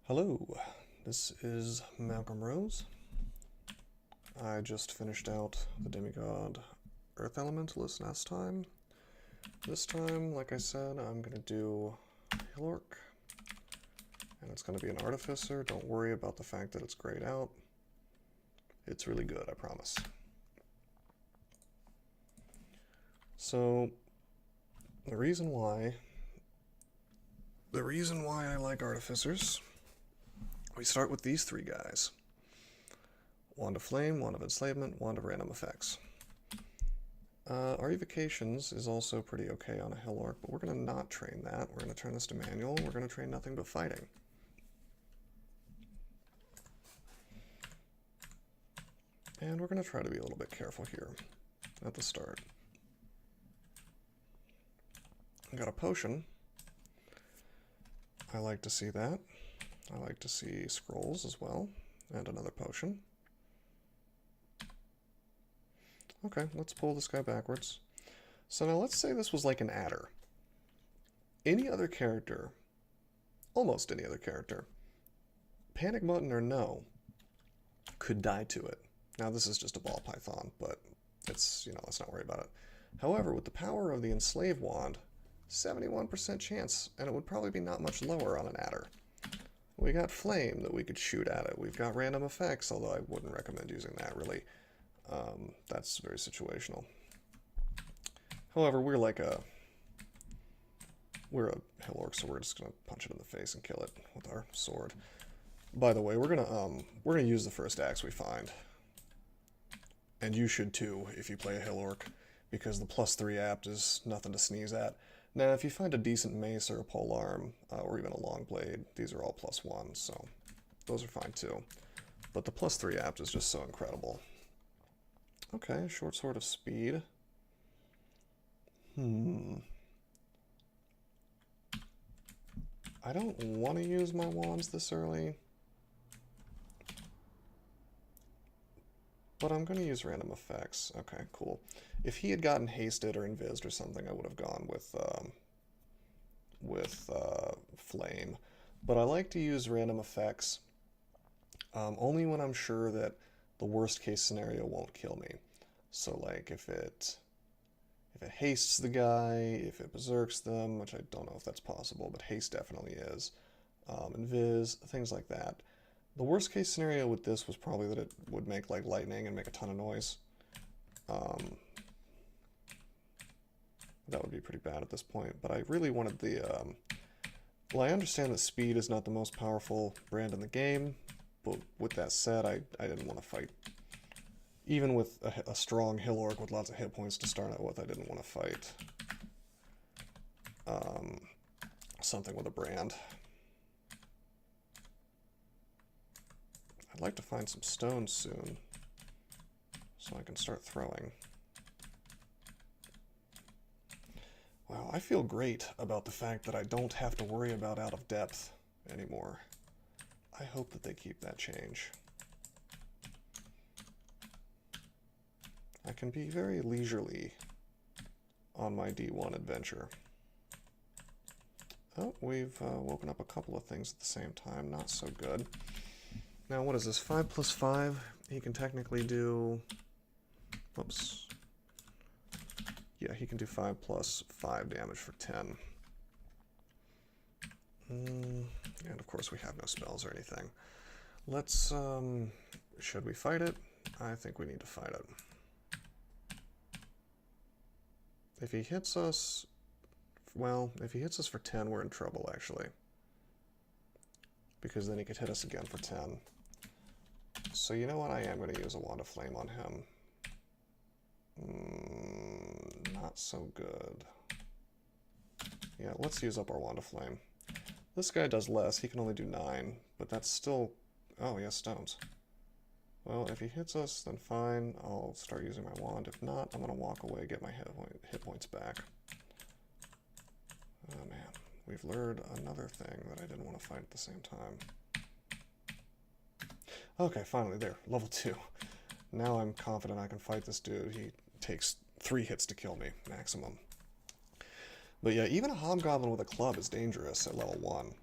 Hello, this is Malcolm Rose. I just finished out the Demigod Earth Elementalist last time. This time, like I said, I'm going to do Hill Orc, and it's going to be an Artificer. Don't worry about the fact that it's grayed out. It's really good, I promise. So, the reason why I like Artificers, we start with these three guys. Wand of Flame, Wand of Enslavement, Wand of Random Effects. Our Evocations is also pretty okay on a Hill Orc, but we're going to not train that. We're going to turn this to manual. We're going to train nothing but fighting. And we're going to try to be a little bit careful here at the start. I got a potion. I like to see that. I like to see scrolls as well, and another potion. Okay, let's pull this guy backwards. So now let's say this was like an adder. Any other character, almost any other character, panic button or no, could die to it. Now this is just a ball python, but it's, let's not worry about it. However, with the power of the Enslave Wand, 71% chance, and it would probably be not much lower on an adder. We got Flame that we could shoot at it. We've got Random Effects, although I wouldn't recommend using that, really. That's very situational. However, we're a Hill Orc, so we're just gonna punch it in the face and kill it with our sword. By the way, we're gonna use the first axe we find, and you should too if you play a Hill Orc, because the +3 apt is nothing to sneeze at. Now, if you find a decent mace or a polearm, or even a long blade, these are all +1, so those are fine too. But the +3 apt is just so incredible. Okay, short sword of speed. I don't want to use my wands this early, but I'm going to use Random Effects. Okay, cool. If he had gotten hasted or invised or something, I would have gone with Flame. But I like to use Random Effects only when I'm sure that the worst case scenario won't kill me. So like if it hastes the guy, if it berserks them, which I don't know if that's possible, but haste definitely is, invis, things like that. The worst case scenario with this was probably that it would make like lightning and make a ton of noise. That would be pretty bad at this point, but I really wanted the, well, I understand that speed is not the most powerful brand in the game, but with that said, I didn't want to fight. Even with a strong Hill Orc with lots of hit points to start out with, I didn't want to fight something with a brand. I'd like to find some stones soon, so I can start throwing. Wow, I feel great about the fact that I don't have to worry about out of depth anymore. I hope that they keep that change. I can be very leisurely on my D1 adventure. Oh, we've woken up a couple of things at the same time. Not so good. Now, what is this? 5 + 5? He can technically do... Whoops. Yeah, he can do 5 + 5 damage for 10. And of course we have no spells or anything. Let's, should we fight it? I think we need to fight it. If he hits us, well, if he hits us for 10, we're in trouble, actually. Because then he could hit us again for 10. So you know what? I am going to use a Wand of Flame on him. Not so good. Yeah, let's use up our Wand of Flame. This guy does less. He can only do 9, but that's still... Oh, yeah, stones. Well, if he hits us, then fine. I'll start using my wand. If not, I'm going to walk away, get my hit points back. Oh, man. We've lured another thing that I didn't want to fight at the same time. Okay, finally, there. Level 2. Now I'm confident I can fight this dude. He takes 3 hits to kill me, maximum. But yeah, even a Hobgoblin with a club is dangerous at level 1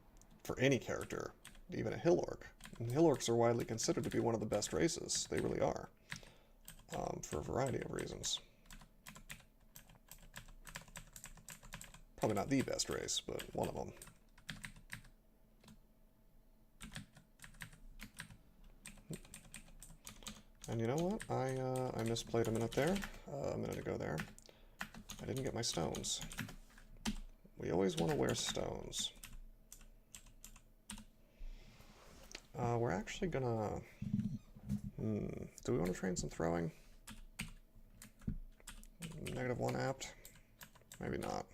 for any character. even a hill orc. And hill orcs are widely considered to be one of the best races. They really are, for a variety of reasons. Probably not the best race, but one of them. And you know what? I misplayed a minute there, a minute ago there. I didn't get my stones. We always want to wear stones. We're actually gonna... do we want to train some throwing? -1 apt? Maybe not.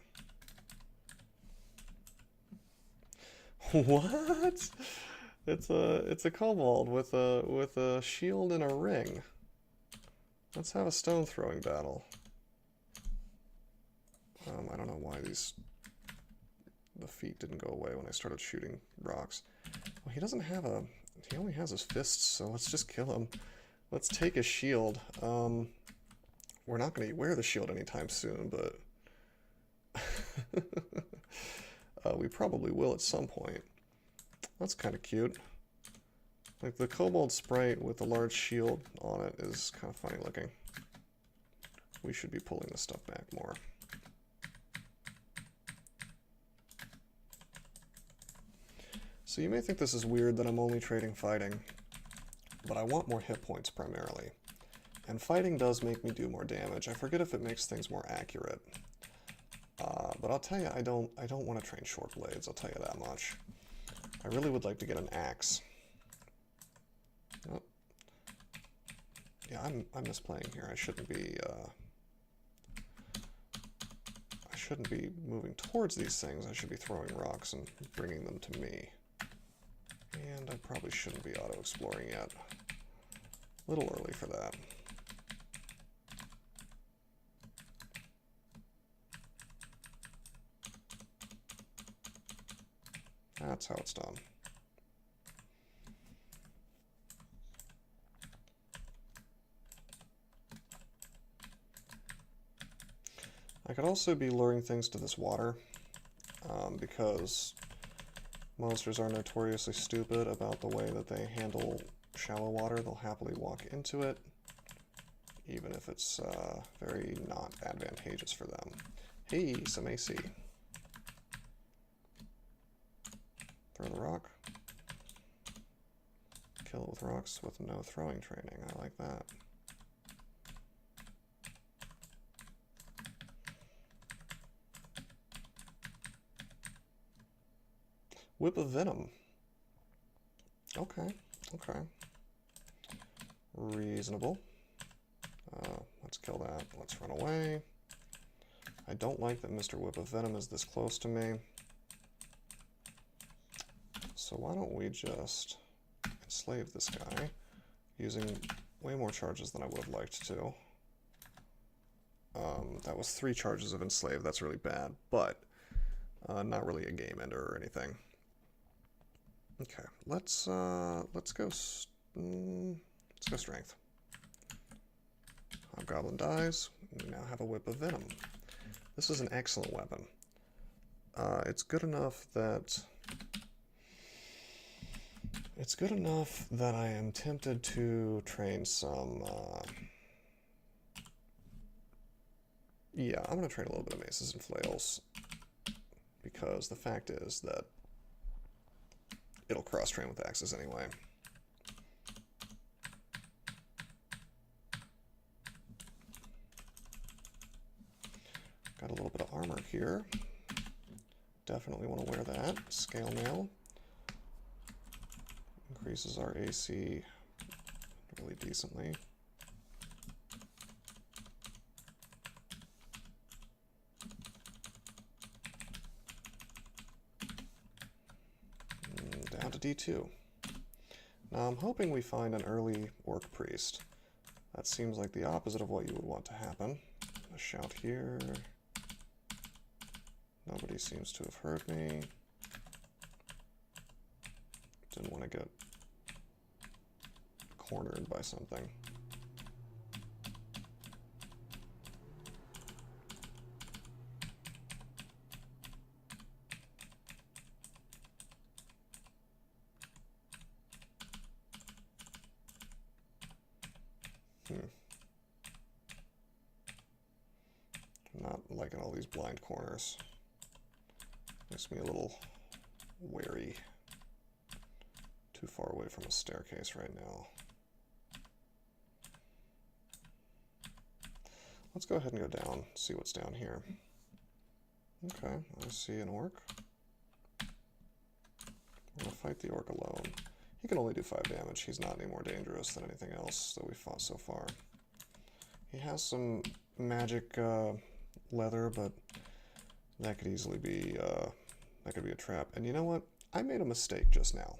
What? It's a kobold with a shield and a ring. Let's have a stone throwing battle. I don't know why the feet didn't go away when I started shooting rocks. Well, he doesn't have a... He only has his fists, so let's just kill him. Let's take his shield. We're not going to wear the shield anytime soon, but... we probably will at some point. That's kind of cute. Like, the kobold sprite with the large shield on it is kind of funny looking. We should be pulling this stuff back more. So you may think this is weird that I'm only trading fighting, but I want more hit points primarily. And fighting does make me do more damage. I forget if it makes things more accurate. But I'll tell you, I don't want to train short blades, I'll tell you that much. I really would like to get an axe. Oh. Yeah, I'm misplaying here. I shouldn't be moving towards these things. I should be throwing rocks and bringing them to me. And I probably shouldn't be auto-exploring yet. A little early for that. That's how it's done. I could also be luring things to this water, because monsters are notoriously stupid about the way that they handle shallow water. They'll happily walk into it, even if it's very not advantageous for them. Hey, some AC. Throw the rock. Kill it with rocks with no throwing training. I like that. Whip of Venom. Okay, okay. Reasonable. Let's kill that. Let's run away. I don't like that Mr. Whip of Venom is this close to me. So why don't we just enslave this guy using way more charges than I would have liked to. That was 3 charges of enslave. That's really bad, but not really a game ender or anything. Okay, let's go strength. Hobgoblin dies. We now have a Whip of Venom. This is an excellent weapon. It's good enough that I am tempted to train some. Yeah, I'm gonna train a little bit of maces and flails because the fact is that it'll cross-train with axes anyway. Got a little bit of armor here. Definitely want to wear that. Scale mail. Increases our AC really decently. Down to D2. Now I'm hoping we find an early Orc Priest. That seems like the opposite of what you would want to happen. A shout here. Nobody seems to have heard me. Didn't want to get cornered by something. I'm not liking all these blind corners. Makes me a little wary. Too far away from a staircase right now. Let's go ahead and go down, see what's down here. Okay, I see an orc. We're gonna fight the orc alone. He can only do 5 damage. He's not any more dangerous than anything else that we've fought so far. He has some magic leather, but that could easily be that could be a trap. And you know what? I made a mistake just now.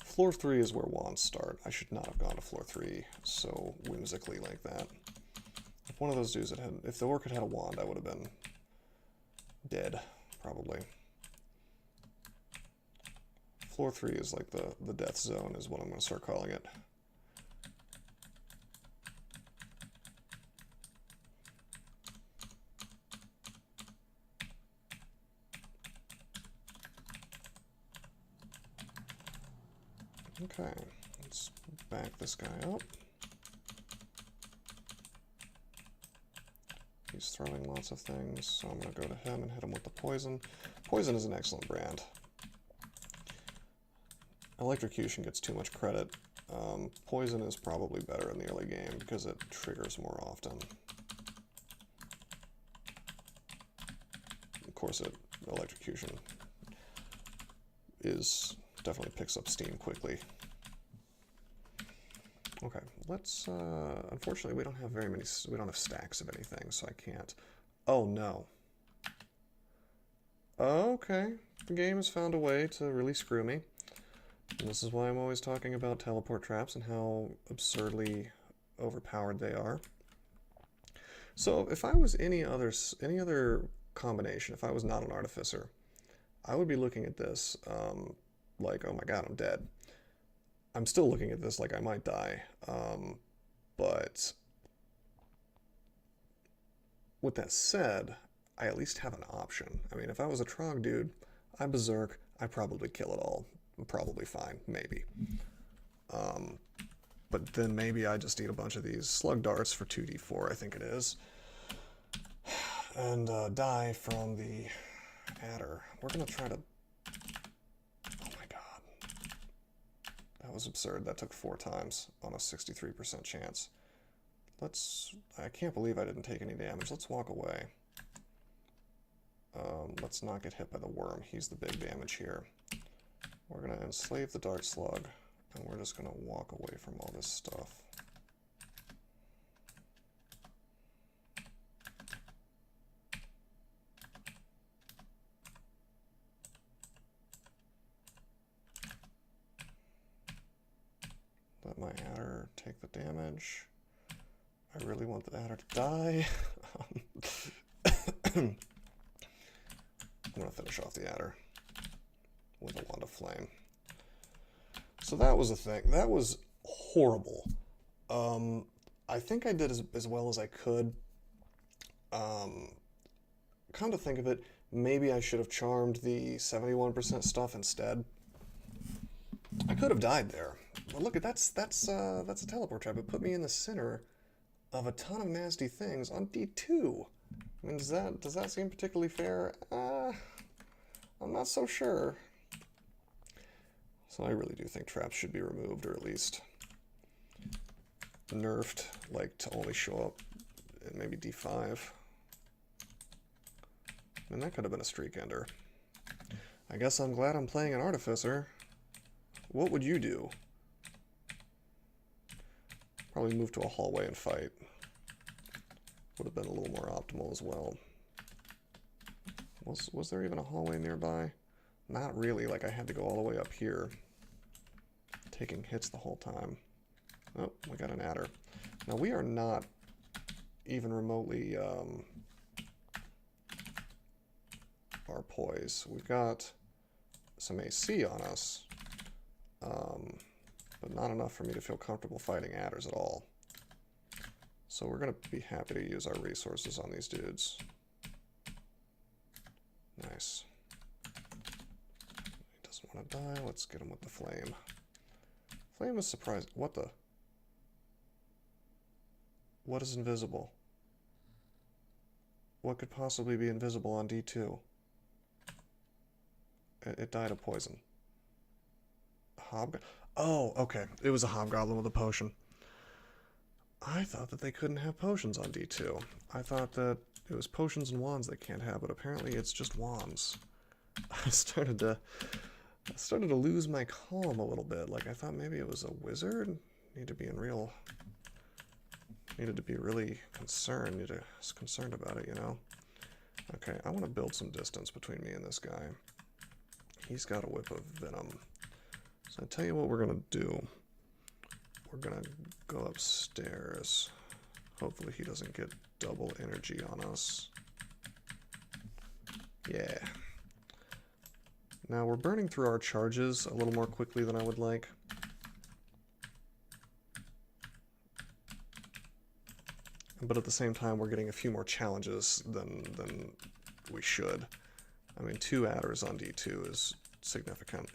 Floor 3 is where wands start. I should not have gone to floor 3 so whimsically like that. If one of those dudes had, if the orc had had a wand, I would have been dead, probably. Floor 3 is like the death zone, is what I'm going to start calling it. Okay, let's back this guy up. He's throwing lots of things, so I'm going to go to him and hit him with the poison. Poison is an excellent brand. Electrocution gets too much credit. Poison is probably better in the early game because it triggers more often. Of course, electrocution definitely picks up steam quickly. Okay, let's, unfortunately we don't have very many, we don't have stacks of anything, so I can't. Oh no. Okay, the game has found a way to really screw me. And this is why I'm always talking about teleport traps and how absurdly overpowered they are. So if I was any other combination, if I was not an artificer, I would be looking at this like, oh my god, I'm dead. I'm still looking at this like I might die, but with that said, I at least have an option. I mean, if I was a Trog dude, I berserk, I'd probably kill it all. I'm probably fine, maybe. But then maybe I just eat a bunch of these slug darts for 2d4, I think it is, and die from the adder. We're gonna try to... Oh my god. That was absurd. That took 4 times on a 63% chance. I can't believe I didn't take any damage. Let's walk away. Let's not get hit by the worm. He's the big damage here. We're going to enslave the dart slug, and we're just going to walk away from all this stuff. Let my adder take the damage. I really want the adder to die. I'm going to finish off the adder with a wand of flame. So that was a thing. That was horrible. I think I did as well as I could. Come to think of it, maybe I should have charmed the 71% stuff instead. I could have died there. But look, that's a teleport trap. It put me in the center of a ton of nasty things on D2. I mean, does that seem particularly fair? I'm not so sure. So I really do think traps should be removed, or at least nerfed, like to only show up at maybe D5. And that could have been a streak ender. I guess I'm glad I'm playing an artificer. What would you do? Probably move to a hallway and fight. Would have been a little more optimal as well. Was there even a hallway nearby? Not really, like I had to go all the way up here, taking hits the whole time. Oh, we got an adder. Now we are not even remotely our poise. We've got some AC on us, but not enough for me to feel comfortable fighting adders at all. So we're going to be happy to use our resources on these dudes. Nice. He doesn't want to die. Let's get him with the flame. Flame is surprising. What the? What is invisible? What could possibly be invisible on D2? It died of poison. Oh, okay. It was a hobgoblin with a potion. I thought that they couldn't have potions on D2. I thought that it was potions and wands they can't have, but apparently it's just wands. I started to lose my calm a little bit. Like, I thought maybe it was a wizard. Needed to be really concerned. Concerned about it, you know? Okay, I want to build some distance between me and this guy. He's got a whip of venom. So I tell you what we're gonna do. We're gonna go upstairs. Hopefully he doesn't get double energy on us. Yeah. Now we're burning through our charges a little more quickly than I would like. But at the same time, we're getting a few more challenges than we should. I mean, 2 adders on D2 is significant.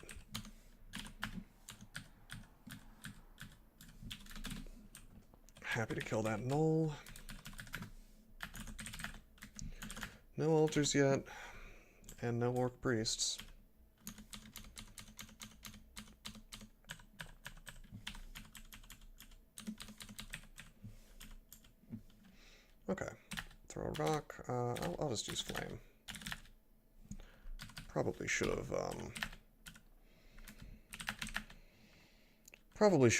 Happy to kill that gnoll. No altars yet, and no orc priests. Okay, throw a rock. I'll just use flame. Probably should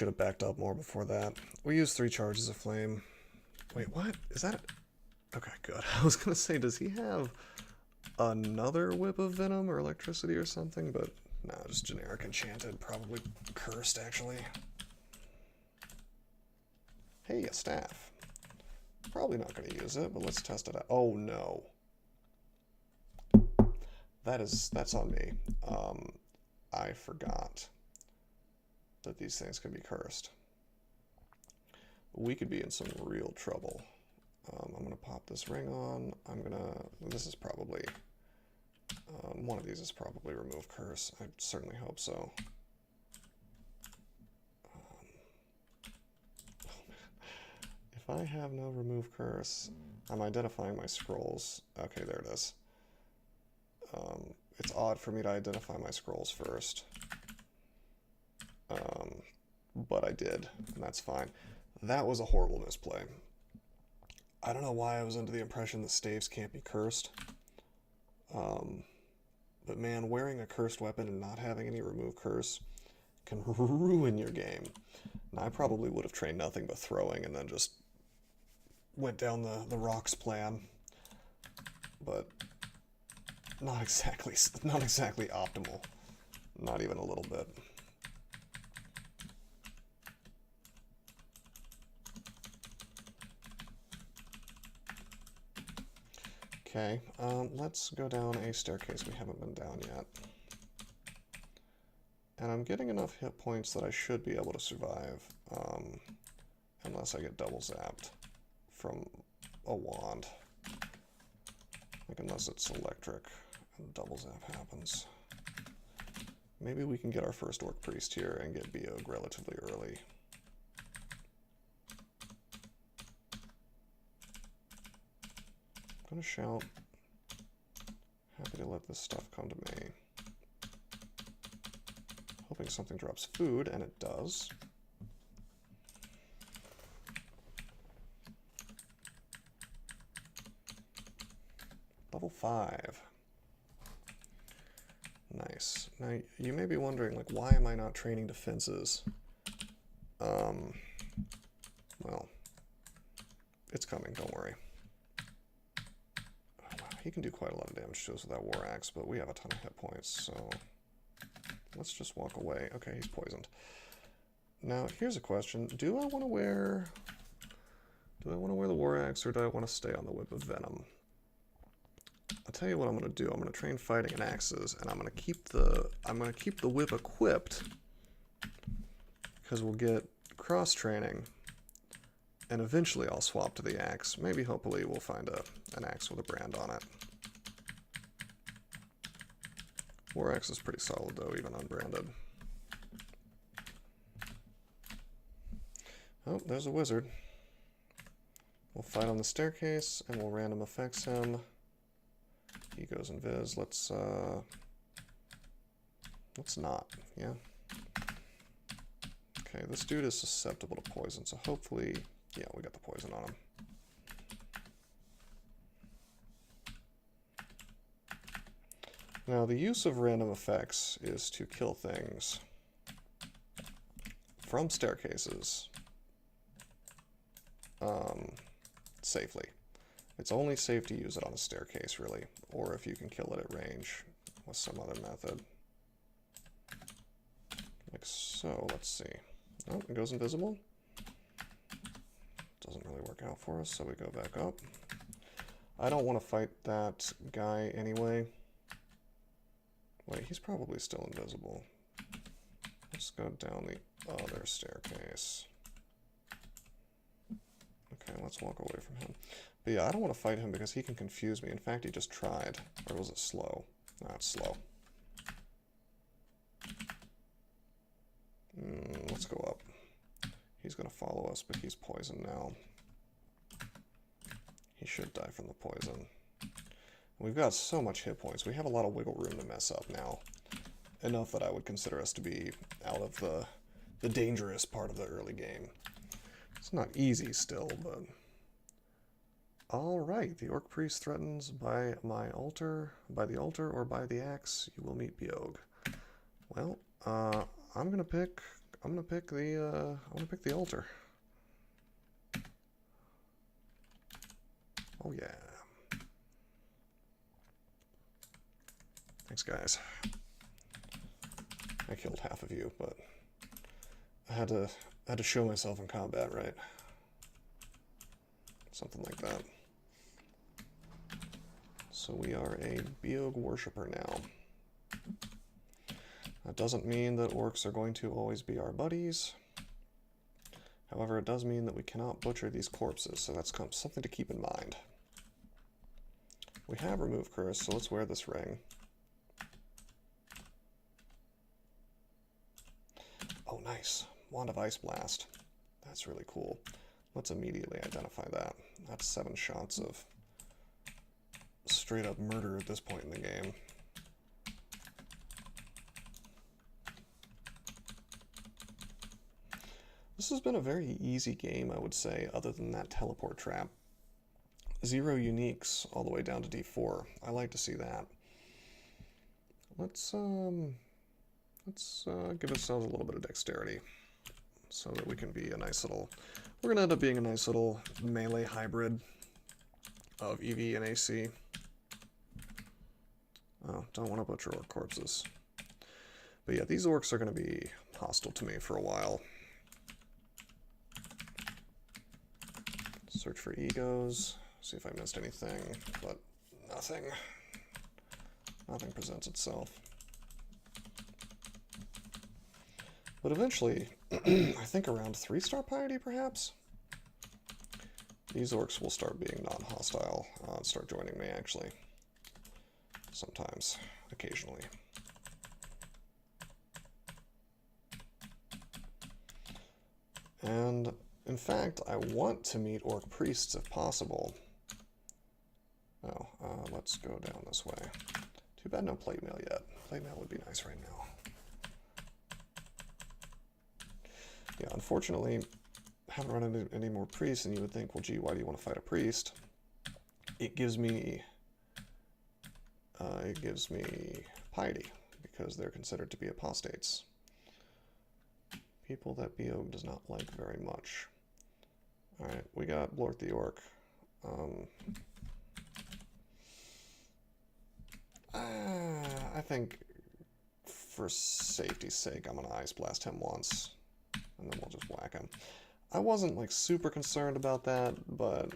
have backed up more before that. We used 3 charges of flame. Wait, what? Is that? Okay, good. I was gonna say, does he have another whip of venom or electricity or something? But no, just generic enchanted, probably cursed actually. Hey, a staff. Probably not going to use it, but let's test it out. Oh no. That's on me. I forgot that these things can be cursed. We could be in some real trouble. I'm going to pop this ring on. This is probably, one of these is probably remove curse. I certainly hope so. If I have no remove curse, I'm identifying my scrolls. Okay, there it is. It's odd for me to identify my scrolls first. But I did, and that's fine. That was a horrible misplay. I don't know why I was under the impression that staves can't be cursed. But man, wearing a cursed weapon and not having any remove curse can ruin your game. Now, I probably would have trained nothing but throwing and then just went down the rocks plan. But not exactly optimal. Not even a little bit. Okay, let's go down a staircase we haven't been down yet. And I'm getting enough hit points that I should be able to survive, unless I get double zapped from a wand. Like, unless it's electric and double zap happens. Maybe we can get our first Orc Priest here and get Biog relatively early. I'm gonna shout. Happy to let this stuff come to me. Hoping something drops food, and it does. Level 5. Nice. Now, you may be wondering, like, why am I not training defenses? Well, it's coming, don't worry. Oh, wow, he can do quite a lot of damage to us with that War Axe, but we have a ton of hit points, so let's just walk away. Okay, he's poisoned. Now, here's a question. Do I want to wear the War Axe, or do I want to stay on the Whip of Venom? I'll tell you what I'm going to do. I'm going to train fighting and axes, and I'm going to keep the whip equipped, because we'll get cross training, and eventually I'll swap to the axe. Maybe, hopefully, we'll find an axe with a brand on it. War Axe is pretty solid, though, even unbranded. Oh, there's a wizard. We'll fight on the staircase, and we'll random effects him. He goes invis. Let's not, yeah. Okay, this dude is susceptible to poison, so hopefully, yeah, we got the poison on him. Now, the use of random effects is to kill things from staircases safely. It's only safe to use it on a staircase, really, or if you can kill it at range with some other method. Like so, let's see. Oh, it goes invisible. Doesn't really work out for us, so we go back up. I don't want to fight that guy anyway. Wait, he's probably still invisible. Let's go down the other staircase. Okay, let's walk away from him. But yeah, I don't want to fight him because he can confuse me. In fact, he just tried. Or was it slow? Nah, it's slow. Let's go up. He's going to follow us, but he's poisoned now. He should die from the poison. We've got so much hit points. We have a lot of wiggle room to mess up now. Enough that I would consider us to be out of the dangerous part of the early game. It's not easy still, but... Alright, the Orc Priest threatens by the altar or by the axe, you will meet Biog. Well, I'm gonna pick the altar. Oh yeah. Thanks, guys. I killed half of you, but I had to show myself in combat, right? Something like that. So we are a Biog worshipper now. That doesn't mean that orcs are going to always be our buddies. However, it does mean that we cannot butcher these corpses, so that's something to keep in mind. We have remove curse, so let's wear this ring. Oh, nice. Wand of Ice Blast. That's really cool. Let's immediately identify that. That's 7 shots of straight up murder at this point in the game. This has been a very easy game, I would say, other than that teleport trap. 0 uniques all the way down to D4. I like to see that. Let's give ourselves a little bit of dexterity so that we can be a nice little... We're going to end up being a nice little melee hybrid of EV and AC. Oh, don't want to butcher orc corpses. But yeah, these orcs are going to be hostile to me for a while. Search for egos, see if I missed anything, but nothing. Nothing presents itself. But eventually, I think around 3-star piety, perhaps, these orcs will start being non-hostile, start joining me, actually. Sometimes, occasionally. And, in fact, I want to meet orc priests if possible. Oh, let's go down this way. Too bad no plate mail yet. Plate mail would be nice right now. Yeah, unfortunately, haven't run into any more priests, and you would think, well, gee, why do you want to fight a priest? It gives me piety, because they're considered to be apostates. People that Biog does not like very much. Alright, we got Blort the Orc. I think, for safety's sake, I'm going to Ice Blast him once, and then we'll just whack him. I wasn't, like, super concerned about that, but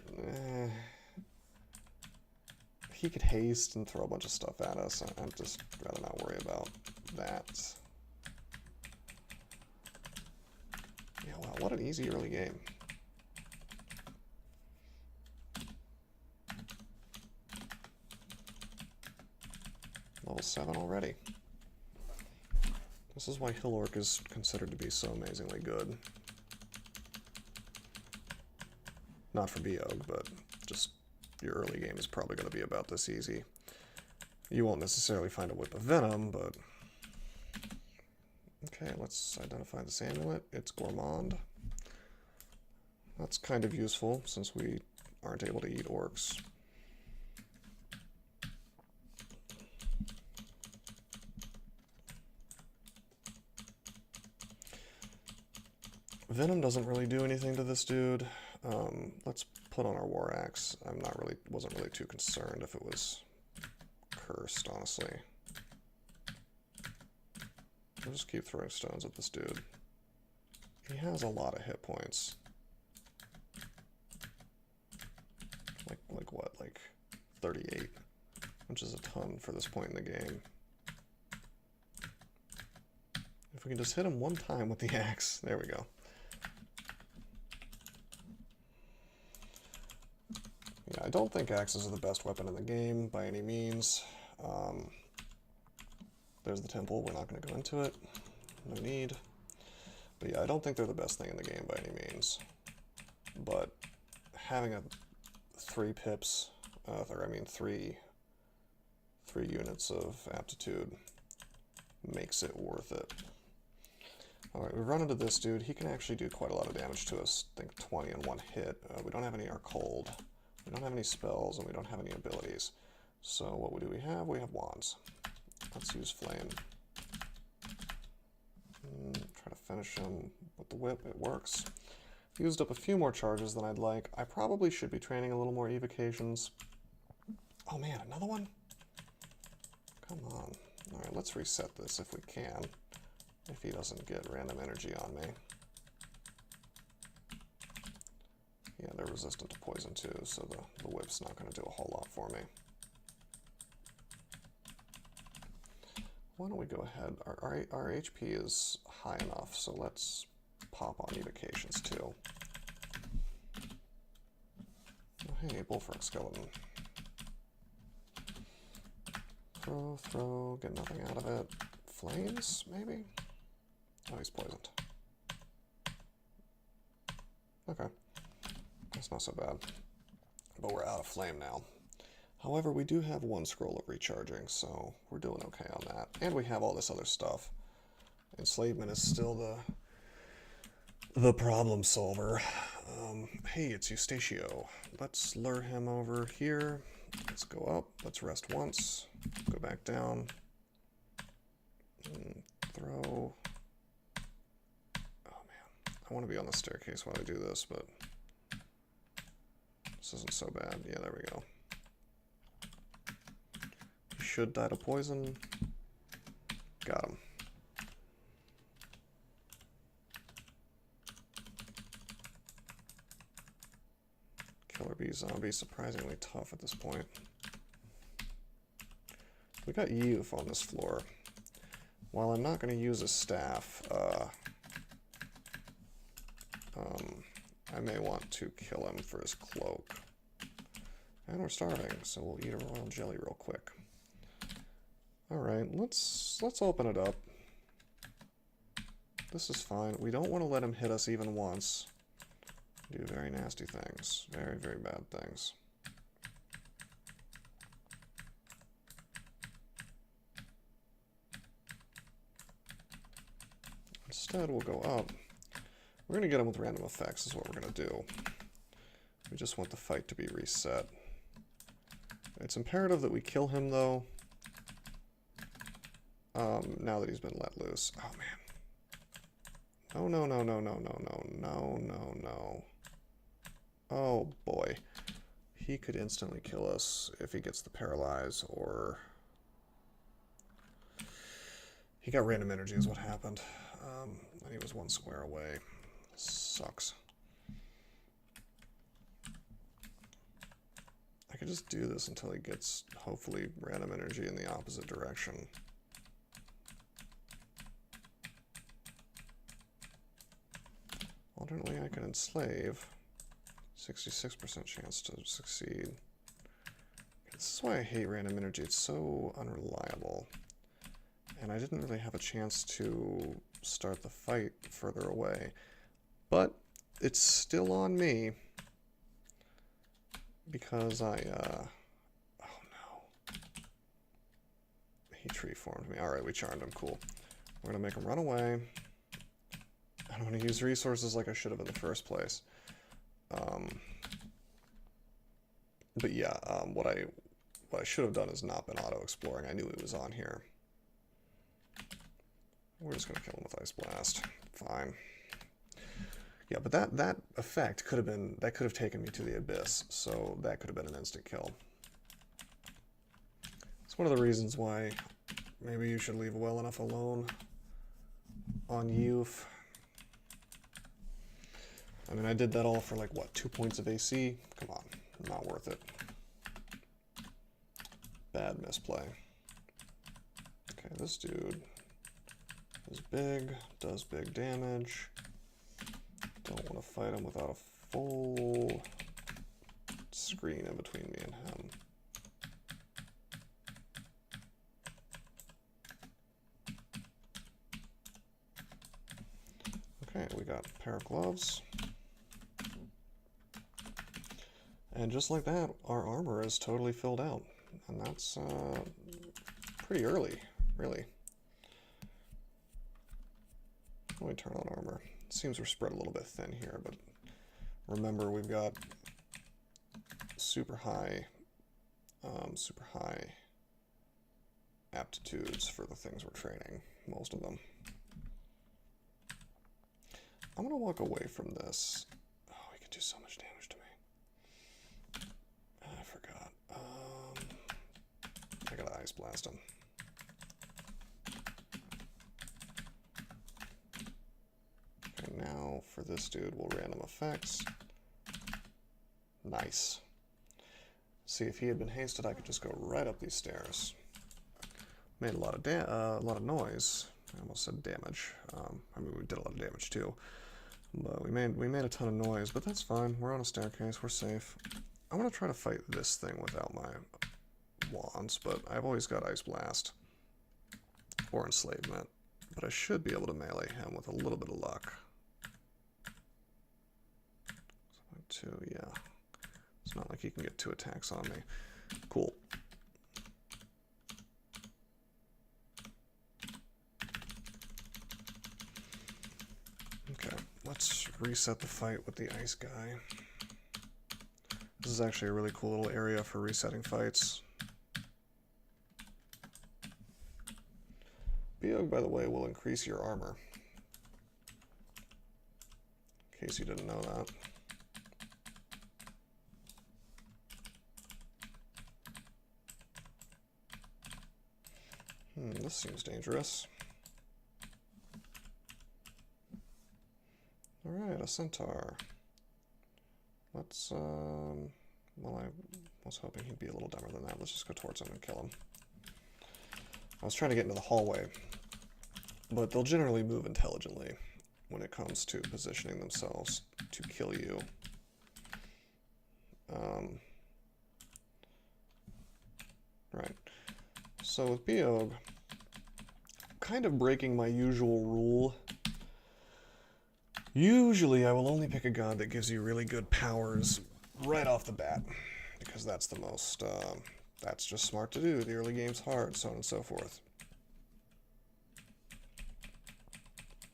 he could haste and throw a bunch of stuff at us. I'd just rather not worry about that. Yeah, wow, what an easy early game. Level 7 already. This is why Hill Orc is considered to be so amazingly good. Not for Biog, but just your early game is probably going to be about this easy. You won't necessarily find a Whip of Venom, but... Okay, let's identify this amulet. It's Gourmand. That's kind of useful, since we aren't able to eat orcs. Venom doesn't really do anything to this dude. Let's put on our War Axe. Wasn't really too concerned if it was cursed, honestly. We'll just keep throwing stones at this dude. He has a lot of hit points. Like what? Like 38, which is a ton for this point in the game. If we can just hit him one time with the axe, there we go. Yeah, I don't think axes are the best weapon in the game by any means. There's the temple, we're not going to go into it. No need. But yeah, I don't think they're the best thing in the game by any means. But having a 3 pips, three units of aptitude makes it worth it. Alright, we run into this dude. He can actually do quite a lot of damage to us. I think 20 in one hit. We don't have any Are Cold. We don't have any spells, and we don't have any abilities. So what do we have? We have wands. Let's use Flame. Try to finish him with the whip. It works. Used up a few more charges than I'd like. I probably should be training a little more evocations. Oh man, another one? Come on. Alright, let's reset this if we can. If he doesn't get random energy on me. Yeah, they're resistant to poison too, so the whip's not going to do a whole lot for me. Why don't we go ahead? Our HP is high enough, so let's pop on evocations too. Oh, hey, Bullfrog Skeleton. Throw, get nothing out of it. Flames, maybe? Oh, he's poisoned. Okay. That's not so bad. But we're out of flame now. However, we do have 1 scroll of recharging, so we're doing okay on that. And we have all this other stuff. Enslavement is still the problem solver. Hey, it's Eustatio. Let's lure him over here. Let's go up. Let's rest once. Go back down. Throw. Oh man, I want to be on the staircase while I do this, but this isn't so bad. Yeah, there we go. He should die to poison. Got him. Killer Bee Zombie, surprisingly tough at this point. We got youth on this floor. While I'm not going to use a staff, I may want to kill him for his cloak. And we're starving, so we'll eat a royal jelly real quick. Alright, let's open it up. This is fine. We don't want to let him hit us even once. Do very nasty things. Very, very bad things. Instead, we'll go up. We're going to get him with random effects is what we're going to do. We just want the fight to be reset. It's imperative that we kill him, though. Now that he's been let loose. Oh, man. No, no, no, no, no, no, no, no, no, no. Oh, boy. He could instantly kill us if he gets the paralyze, or... He got random energy is what happened. And he was 1 square away. Sucks. I could just do this until he gets, hopefully, random energy in the opposite direction. Alternately, I can enslave. 66% chance to succeed. This is why I hate random energy. It's so unreliable. And I didn't really have a chance to start the fight further away. But it's still on me. because I, oh no. He tree formed me. Alright, we charmed him. Cool. We're going to make him run away. I don't want to use resources like I should have in the first place. But yeah, what I should have done is not been auto-exploring. I knew he was on here. We're just going to kill him with Ice Blast. Fine. Yeah, but that effect could have taken me to the Abyss, so that could have been an instant kill. It's one of the reasons why maybe you should leave well enough alone on youth. I mean, I did that all for like, what, 2 points of AC? Come on, not worth it. Bad misplay. Okay, this dude is big, does big damage. Don't want to fight him without a full screen in between me and him. Okay, we got a pair of gloves. And just like that, our armor is totally filled out. And that's pretty early, really. Let me turn on armor. It seems we're spread a little bit thin here, but remember we've got super high aptitudes for the things we're training, most of them. I'm gonna walk away from this. Oh, he can do so much damage to me. I forgot. I gotta Ice Blast him. Okay, now for this dude, we'll random effects. Nice. See, if he had been hasted, I could just go right up these stairs. Made a lot of noise. I almost said damage. I mean, we did a lot of damage too. But we made a ton of noise, but that's fine. We're on a staircase. We're safe. I'm gonna try to fight this thing without my wands, but I've always got Ice Blast or Enslavement. But I should be able to melee him with a little bit of luck. Two, yeah. It's not like he can get 2 attacks on me. Cool. Okay, let's reset the fight with the ice guy. This is actually a really cool little area for resetting fights. Beog, by the way, will increase your armor. In case you didn't know that. This seems dangerous. Alright, a centaur. Let's, well, I was hoping he'd be a little dumber than that. Let's just go towards him and kill him. I was trying to get into the hallway, but they'll generally move intelligently when it comes to positioning themselves to kill you. Right. So with Beog, kind of breaking my usual rule. Usually I will only pick a god that gives you really good powers right off the bat, because that's the most, that's just smart to do. The early game's hard, so on and so forth.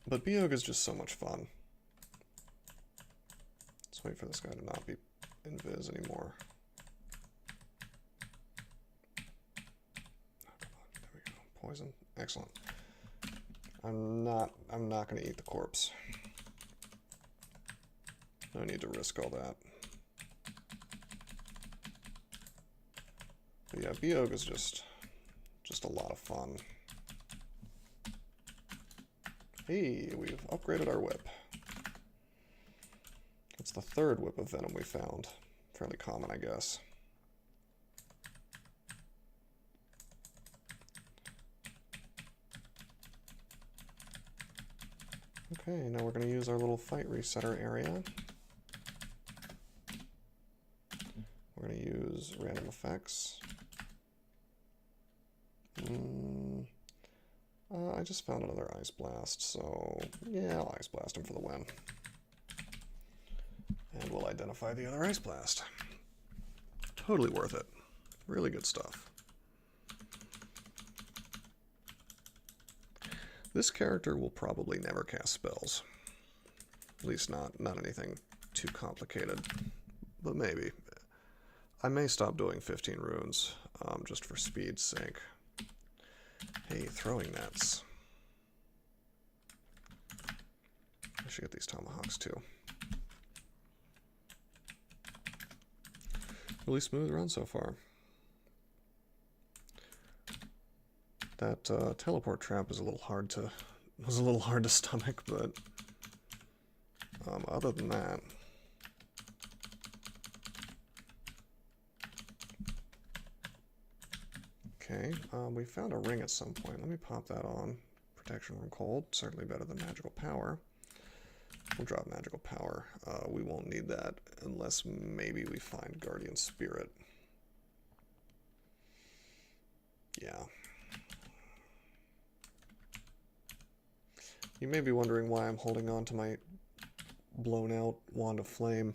But Beog is just so much fun. Let's wait for this guy to not be invis anymore. Poison. Excellent. I'm not going to eat the corpse. No need to risk all that. But yeah, Beog is just a lot of fun. Hey, we've upgraded our whip. It's the 3rd whip of venom we found. Fairly common, I guess. Okay, now we're going to use our little fight resetter area. We're going to use random effects. I just found another Ice Blast, so yeah, I'll Ice Blast him for the win. And we'll identify the other Ice Blast. Totally worth it. Really good stuff. This character will probably never cast spells. At least not anything too complicated. But maybe. I may stop doing 15 runes, just for speed's sake. Hey, throwing nets. I should get these tomahawks too. Really smooth run so far. That teleport trap was a little hard to stomach, but other than that, okay. We found a ring at some point. Let me pop that on. Protection from cold, certainly better than magical power. We'll drop magical power. We won't need that unless maybe we find Guardian Spirit. Yeah. You may be wondering why I'm holding on to my blown out Wand of Flame.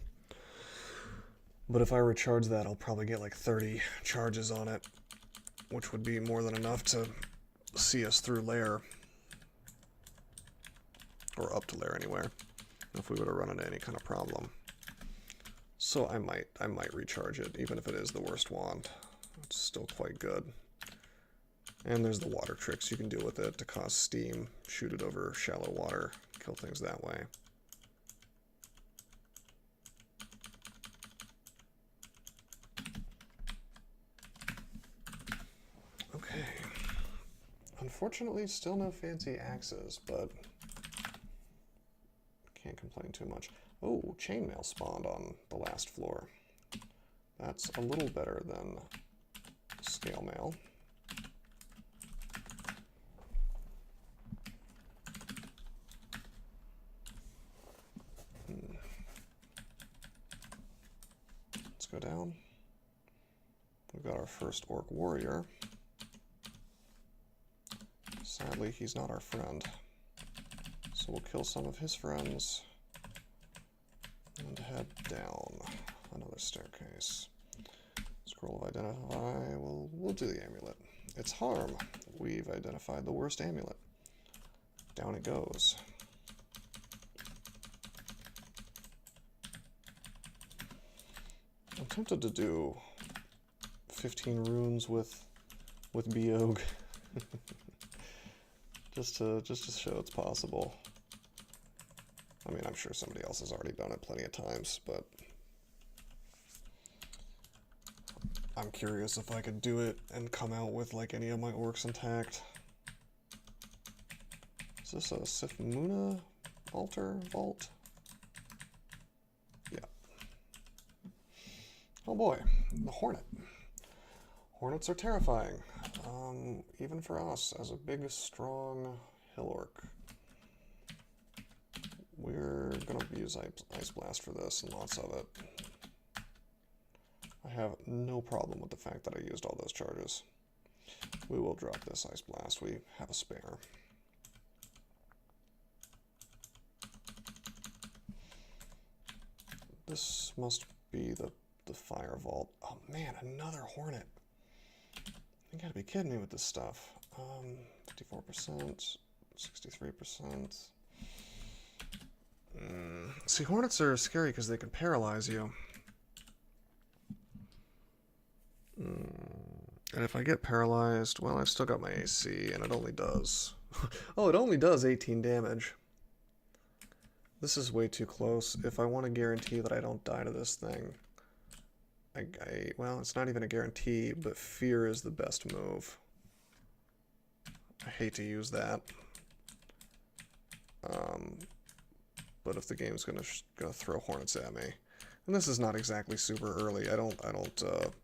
But if I recharge that, I'll probably get like 30 charges on it, which would be more than enough to see us through Lair. Or up to Lair anywhere, if we were to run into any kind of problem. So I might recharge it, even if it is the worst wand. It's still quite good. And there's the water tricks you can do with it to cause steam, shoot it over shallow water, kill things that way. Okay. Unfortunately, still no fancy axes, but can't complain too much. Oh, chainmail spawned on the last floor. That's a little better than scale mail. Let's go down. We've got our first Orc warrior. Sadly, he's not our friend. So we'll kill some of his friends and head down another staircase. Scroll of Identify. We'll do the amulet. It's harm. We've identified the worst amulet. Down it goes. I'm tempted to do 15 runes with Biog. just to show it's possible. I mean, I'm sure somebody else has already done it plenty of times, but I'm curious if I could do it and come out with like any of my orcs intact. Is this a Sifmuna altar vault? Yeah. Oh boy, the hornet. Hornets are terrifying, even for us as a big, strong hill orc. We're gonna use Ice Blast for this, and lots of it. I have no problem with the fact that I used all those charges. We will drop this Ice Blast. We have a spare. This must be the fire vault. Oh man, another hornet. You gotta be kidding me with this stuff. 54%, 63%. See, hornets are scary because they can paralyze you. And if I get paralyzed, well, I've still got my AC, and it only does... oh, it only does 18 damage. This is way too close. If I want to guarantee that I don't die to this thing, well, it's not even a guarantee, but fear is the best move. I hate to use that. But if the game's gonna throw hornets at me, and this is not exactly super early, I don't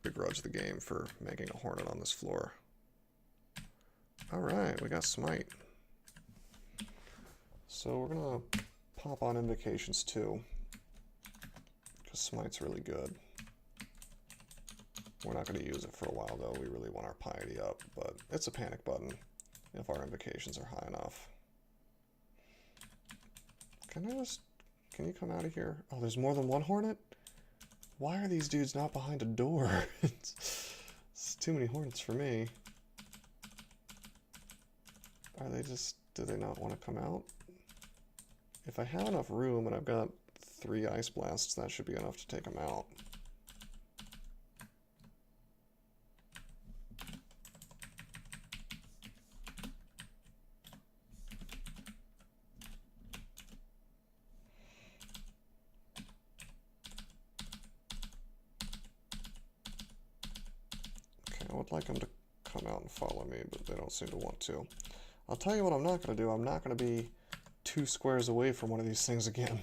begrudge the game for making a hornet on this floor. All right, we got smite. So we're gonna pop on invocations too, because smite's really good. We're not going to use it for a while though. We really want our piety up, but it's a panic button if our invocations are high enough. Can you come out of here? Oh, there's more than one hornet? Why are these dudes not behind a door? It's too many hornets for me. Are they just... do they not want to come out? If I have enough room and I've got 3 ice blasts, that should be enough to take them out. I would like them to come out and follow me, but they don't seem to want to. I'll tell you what I'm not going to do. I'm not going to be 2 squares away from one of these things again.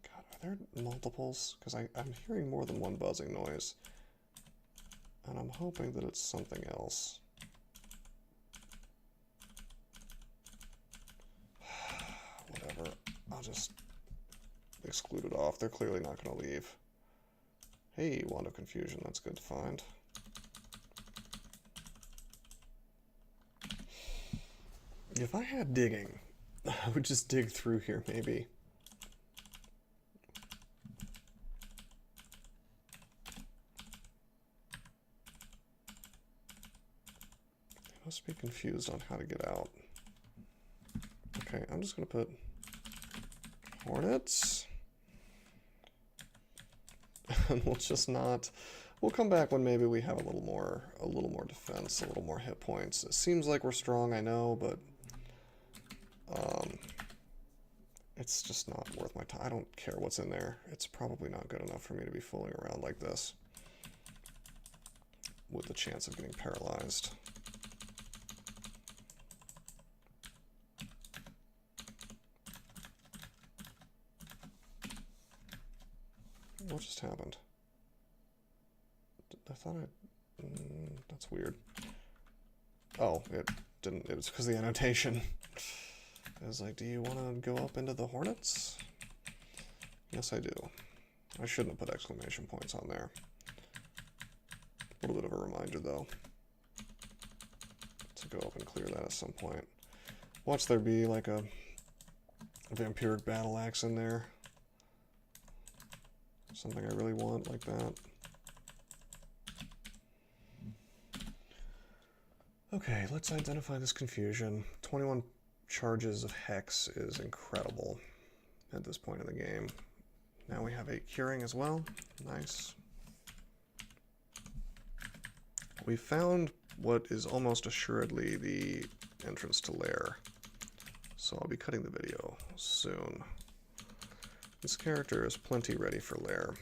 God, are there multiples? Because I'm hearing more than one buzzing noise. And I'm hoping that it's something else. Whatever. I'll just exclude it off. They're clearly not going to leave. Hey, Wand of Confusion, that's good to find. If I had digging, I would just dig through here, maybe. I must be confused on how to get out. Okay, I'm just going to put hornets. And we'll just not... We'll come back when maybe we have a little more defense, a little more hit points. It seems like we're strong, I know, but it's just not worth my time. I don't care what's in there. It's probably not good enough for me to be fooling around like this with the chance of getting paralyzed. What just happened? I thought that's weird. Oh, it didn't. It was because of the annotation. I was like, do you want to go up into the hornets? Yes, I do. I shouldn't have put exclamation points on there. A little bit of a reminder, though, to go up and clear that at some point. Watch there be like a vampiric battle axe in there. Something I really want like that. Okay, let's identify this confusion. 21 charges of Hex is incredible at this point in the game. Now we have 8 curing as well. Nice. We found what is almost assuredly the entrance to Lair, so I'll be cutting the video soon. This character is plenty ready for Lair.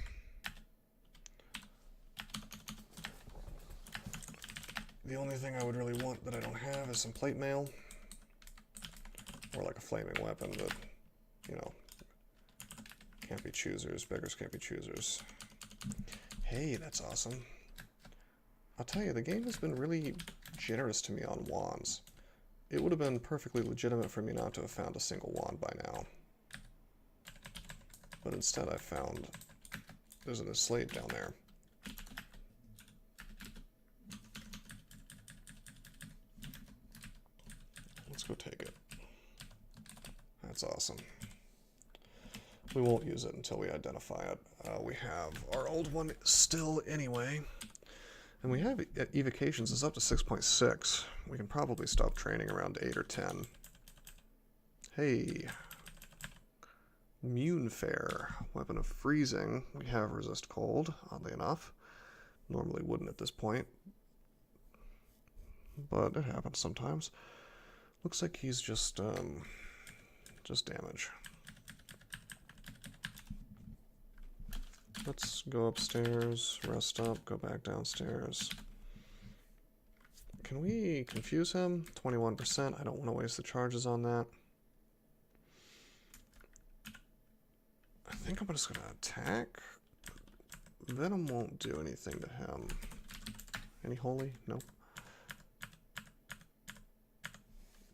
The only thing I would really want that I don't have is some plate mail. Or like a flaming weapon, but, you know, can't be choosers. Beggars can't be choosers. Hey, that's awesome. I'll tell you, the game has been really generous to me on wands. It would have been perfectly legitimate for me not to have found a single wand by now. But instead I found there's a slate down there. Let's go take it. That's awesome. We won't use it until we identify it. We have our old one still anyway. And we have evocations is up to 6.6. We can probably stop training around 8 or 10. Hey. Immune Fair. Weapon of Freezing. We have Resist Cold, oddly enough. Normally wouldn't at this point. But it happens sometimes. Looks like he's just damage. Let's go upstairs, rest up, go back downstairs. Can we confuse him? 21%. I don't want to waste the charges on that. I think I'm just going to attack. Venom won't do anything to him. Any holy? Nope.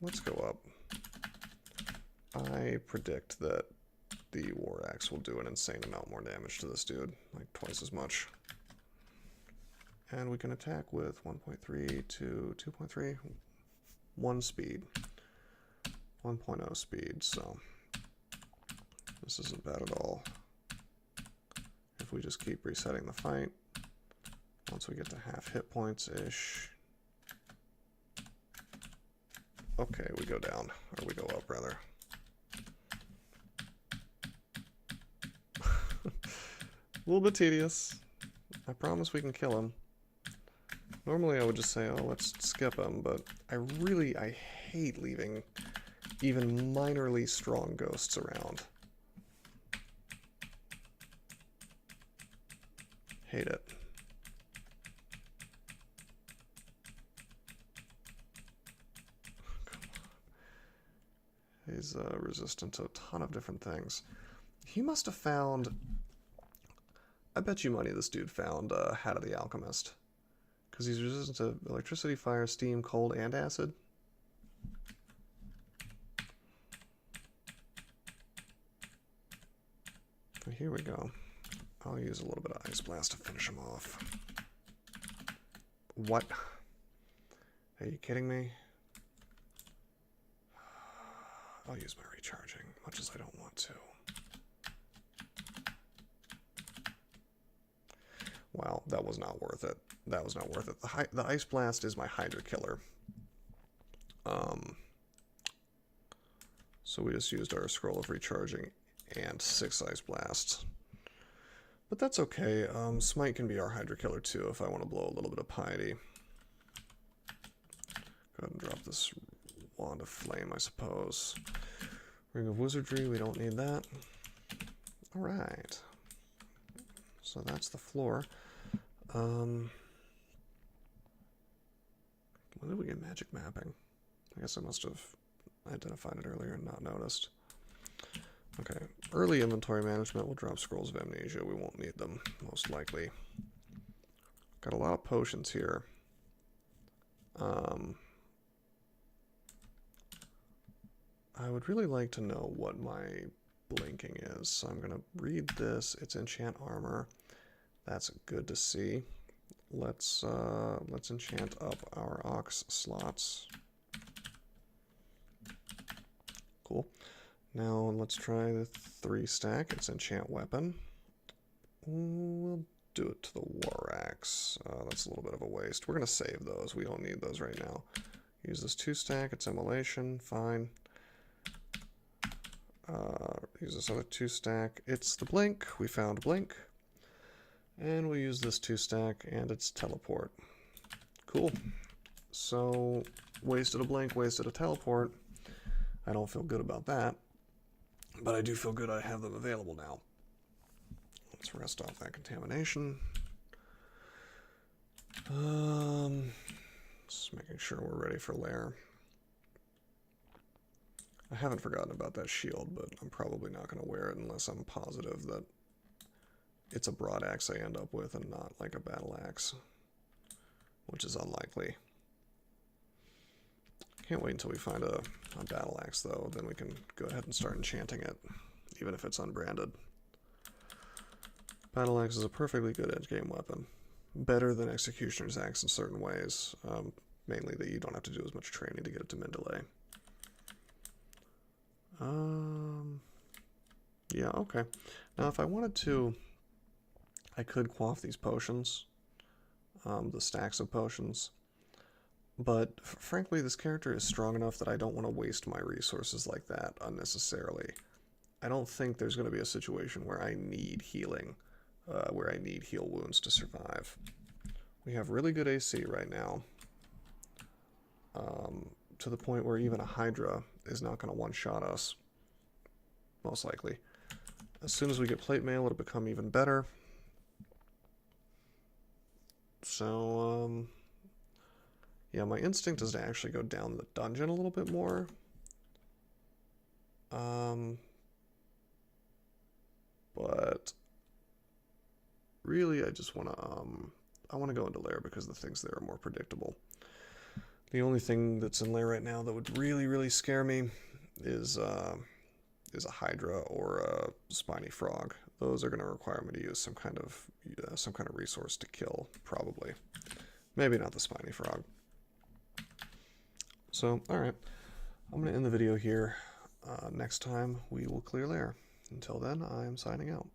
Let's go up. I predict that the War Axe will do an insane amount more damage to this dude, like twice as much. And we can attack with 1.3 to 2.3, 1 speed, 1.0 speed, so this isn't bad at all. we just keep resetting the fight. Once we get to half hit points-ish. Okay, we go down. Or we go up, rather. A little bit tedious. I promise we can kill him. Normally I would just say, oh, let's skip him, but I hate leaving even minorly strong ghosts around. Hate it. He's resistant to a ton of different things. He must have found... I bet you money this dude found Hat of the Alchemist. Because he's resistant to electricity, fire, steam, cold, and acid. Here we go. I'll use a little bit of Ice Blast to finish him off. What? Are you kidding me? I'll use my recharging, much as I don't want to. Wow, that was not worth it. That was not worth it. The Ice Blast is my Hydra killer. So we just used our Scroll of Recharging and 6 Ice Blasts. But that's okay. Smite can be our Hydra killer too if I want to blow a little bit of piety. Go ahead and drop this Wand of Flame, I suppose. Ring of Wizardry, we don't need that. Alright. So that's the floor. When did we get magic mapping? I guess I must have identified it earlier and not noticed. Okay, early inventory management will drop Scrolls of Amnesia. We won't need them, most likely. Got a lot of potions here. I would really like to know what my blinking is, so I'm going to read this. It's enchant armor. That's good to see. Let's enchant up our ox slots. Cool. Now let's try the 3 stack. It's enchant weapon. We'll do it to the war axe. That's a little bit of a waste. We're going to save those. We don't need those right now. Use this 2 stack. It's immolation. Fine. Use this other 2 stack. It's the blink. We found blink. And we'll use this 2 stack and it's teleport. Cool. So wasted a blink, wasted a teleport. I don't feel good about that. But I do feel good I have them available now. Let's rest off that contamination. Just making sure we're ready for Lair. I haven't forgotten about that shield, but I'm probably not going to wear it unless I'm positive that it's a broad axe I end up with and not like a battle axe, which is unlikely. Can't wait until we find a battle axe, though. Then we can go ahead and start enchanting it, even if it's unbranded. Battle axe is a perfectly good endgame weapon. Better than Executioner's axe in certain ways, mainly that you don't have to do as much training to get it to mid-delay. Yeah, okay. Now, if I wanted to, I could quaff these potions, the stacks of potions. But frankly, this character is strong enough that I don't want to waste my resources like that unnecessarily. I don't think there's going to be a situation where I need healing, where I need heal wounds to survive. We have really good AC right now, to the point where even a Hydra is not going to one-shot us, most likely. As soon as we get plate mail, it'll become even better. So, yeah, my instinct is to actually go down the dungeon a little bit more. But really, I just want to, I want to go into Lair because the things there are more predictable. The only thing that's in Lair right now that would really, really scare me is a Hydra or a Spiny Frog. Those are going to require me to use some kind of resource to kill, probably. Maybe not the Spiny Frog. So, alright. I'm going to end the video here. Next time, we will clear Lair. Until then, I am signing out.